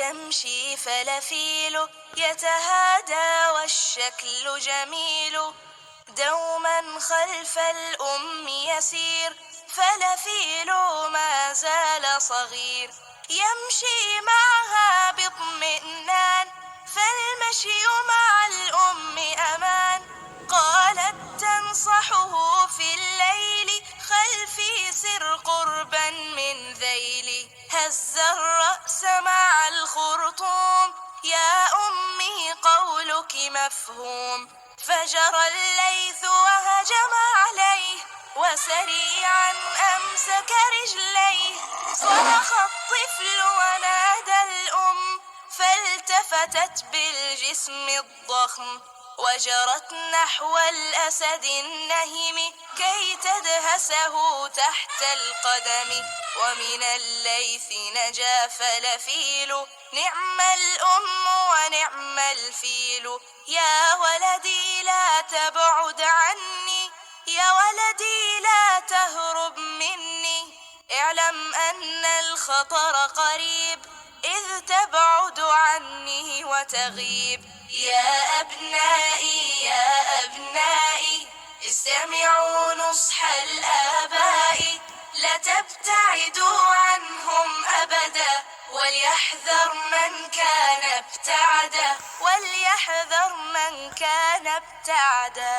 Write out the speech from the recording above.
يمشي فلفيل يتهادى والشكل جميل، دوما خلف الأم يسير فلفيل ما زال صغير، يمشي معها باطمئنان فالمشي مع الأم أمان. قالت تنصحه في الليل خلفي سر قربا من ذيلي، هز الرأس مع الخرطوم يا أمي قولك مفهوم. فجرى الليث وهجم عليه وسريعا أمسك رجليه، صرخ الطفل ونادى الأم فالتفتت بالجسم الضخم وجرت نحو الأسد النهم كي تدهسه تحت القدم. ومن الليث نجا فلفيل نعم الأم ونعم الفيل. يا ولدي لا تبعد عني، يا ولدي لا تهرب مني، اعلم أن الخطر قريب إذ تبعد عني وتغيب. يا أبنائي يا أبنائي استمعوا نصح الآباء، لا تبتعدوا عنهم أبدا وليحذر من كان ابتعدا، وليحذر من كان ابتعدا.